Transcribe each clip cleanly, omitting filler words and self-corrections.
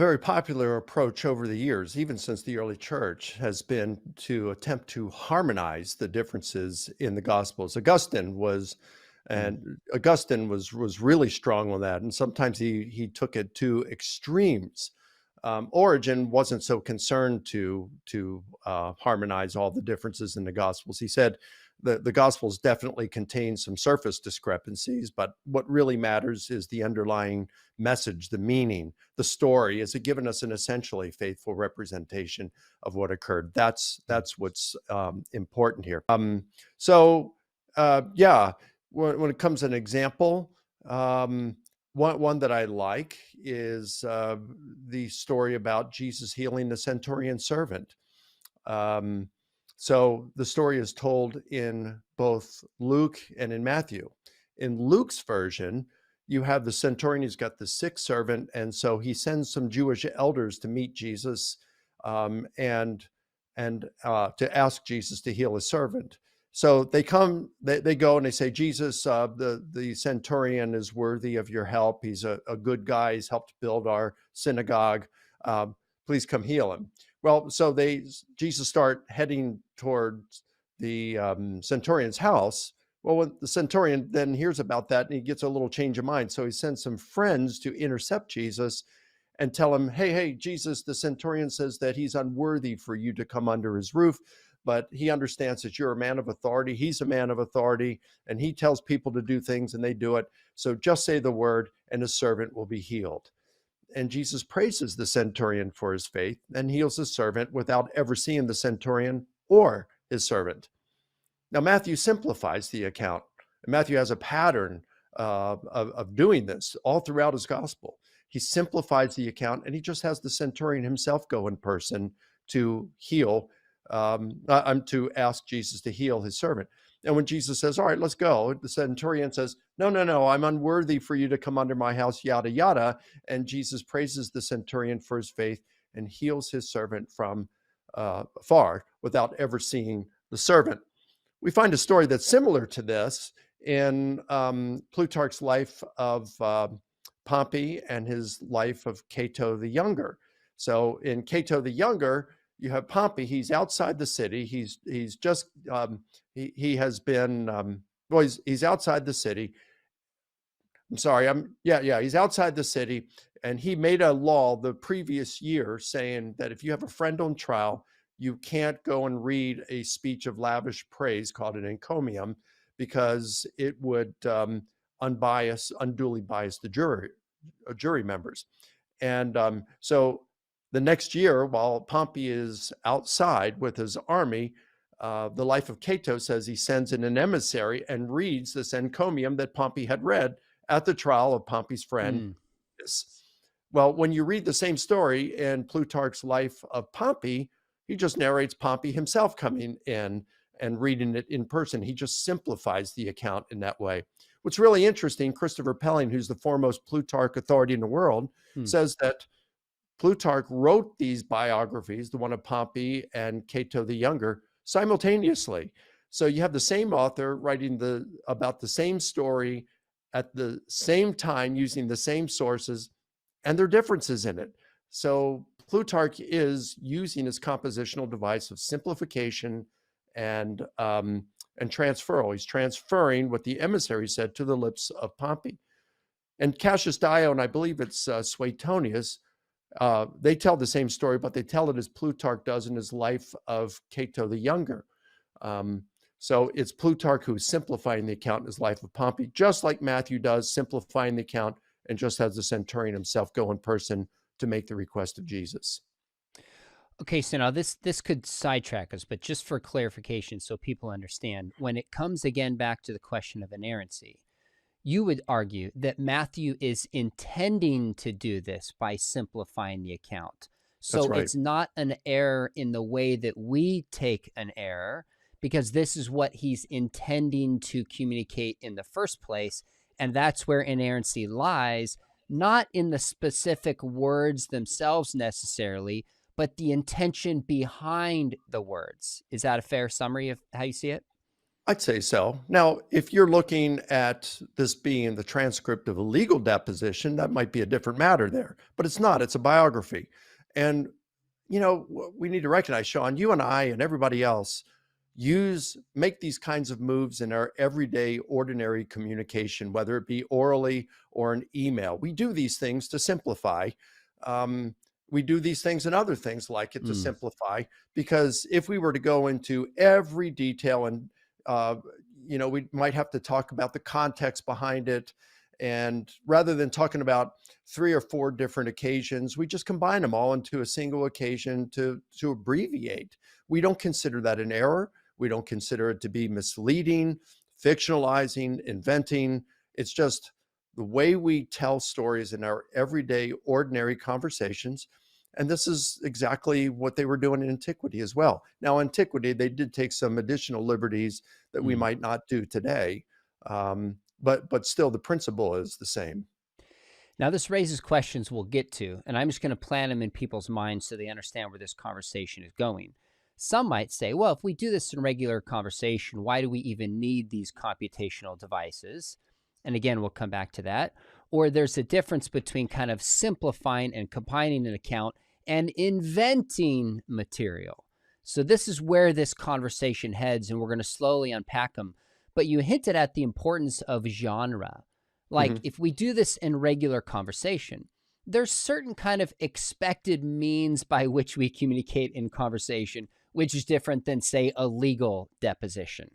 very popular approach over the years, even since the early church, has been to attempt to harmonize the differences in the Gospels. Mm, Augustine was really strong on that, and sometimes he took it to extremes. Origen wasn't so concerned to harmonize all the differences in the Gospels. He said the Gospels definitely contain some surface discrepancies, but what really matters is the underlying message, the meaning, the story. Is it given us an essentially faithful representation of what occurred? mm. That's what's important here. So yeah, when it comes to an example, um, one that I like is the story about Jesus healing the centurion servant. Um, so the story is told in both Luke and in Matthew. In Luke's version, you have the centurion who's got the sick servant, and so he sends some Jewish elders to meet Jesus, and to ask Jesus to heal his servant. So they come, they go, and they say, Jesus, the centurion is worthy of your help. He's a good guy. He's helped build our synagogue. Please come heal him. Well, so Jesus start heading towards the centurion's house. Well, when the centurion then hears about that, and he gets a little change of mind, so he sends some friends to intercept Jesus and tell him, hey, Jesus, the centurion says that he's unworthy for you to come under his roof, but he understands that you're a man of authority. He's a man of authority, and he tells people to do things, and they do it. So just say the word, and his servant will be healed. And Jesus praises the centurion for his faith and heals his servant without ever seeing the centurion or his servant. Now, Matthew simplifies the account. Matthew has a pattern of doing this all throughout his gospel. He simplifies the account, and he just has the centurion himself go in person to to ask Jesus to heal his servant. And when Jesus says, "All right, let's go," the centurion says, "No, no, no, I'm unworthy for you to come under my house," yada, yada. And Jesus praises the centurion for his faith and heals his servant from afar without ever seeing the servant. We find a story that's similar to this in Plutarch's life of Pompey and his life of Cato the Younger. So in Cato the Younger, you have Pompey. He's outside the city. He's just he has been well. He's outside the city. I'm sorry. He's outside the city, and he made a law the previous year saying that if you have a friend on trial, you can't go and read a speech of lavish praise called an encomium because it would unduly bias the jury members. And so the next year, while Pompey is outside with his army, the life of Cato says he sends in an emissary and reads this encomium that Pompey had read at the trial of Pompey's friend. Mm. Well, when you read the same story in Plutarch's life of Pompey, he just narrates Pompey himself coming in and reading it in person. He just simplifies the account in that way. What's really interesting, Christopher Pelling, who's the foremost Plutarch authority in the world, Mm. says that Plutarch wrote these biographies, the one of Pompey and Cato the Younger, simultaneously. So you have the same author writing about the same story at the same time using the same sources, and there are differences in it. So Plutarch is using his compositional device of simplification and transferal. He's transferring what the emissary said to the lips of Pompey. And Cassius Dio, and I believe it's Suetonius, they tell the same story, but they tell it as Plutarch does in his life of Cato the Younger. Um, so it's Plutarch who's simplifying the account in his life of Pompey, just like Matthew does, simplifying the account and just has the centurion himself go in person to make the request of Jesus. Okay, so now this could sidetrack us, but just for clarification, so people understand, when it comes again back to the question of inerrancy, you would argue that Matthew is intending to do this by simplifying the account. That's So right. it's not an error in the way that we take an error, because this is what he's intending to communicate in the first place. And that's where inerrancy lies, not in the specific words themselves necessarily, but the intention behind the words. Is that a fair summary of how you see it? I'd say so. Now, if you're looking at this being the transcript of a legal deposition, that might be a different matter there, but it's not. It's a biography. And, we need to recognize, Sean, you and I and everybody else make these kinds of moves in our everyday, ordinary communication, whether it be orally or an email. We do these things to simplify. Um, we do these things and other things like it to Mm. simplify, because if we were to go into every detail and uh, we might have to talk about the context behind it. And rather than talking about 3 or 4 different occasions, we just combine them all into a single occasion to abbreviate. We don't consider that an error. We don't consider it to be misleading, fictionalizing, inventing. It's just the way we tell stories in our everyday, ordinary conversations. And this is exactly what they were doing in antiquity as well. Now, antiquity, they did take some additional liberties that we Mm. might not do today, but still, the principle is the same. Now, this raises questions we'll get to, and I'm just going to plant them in people's minds so they understand where this conversation is going. Some might say, well, if we do this in regular conversation, why do we even need these computational devices? And again, we'll come back to that. Or there's a difference between kind of simplifying and combining an account and inventing material. So, this is where this conversation heads, and we're going to slowly unpack them. But you hinted at the importance of genre. Like, Mhm. if we do this in regular conversation, there's certain kind of expected means by which we communicate in conversation, which is different than, say, a legal deposition.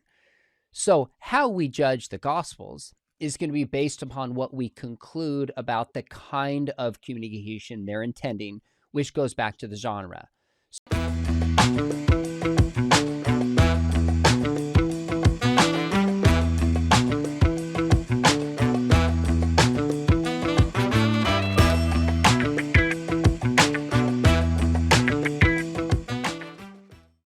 So, how we judge the Gospels is going to be based upon what we conclude about the kind of communication they're intending, which goes back to the genre.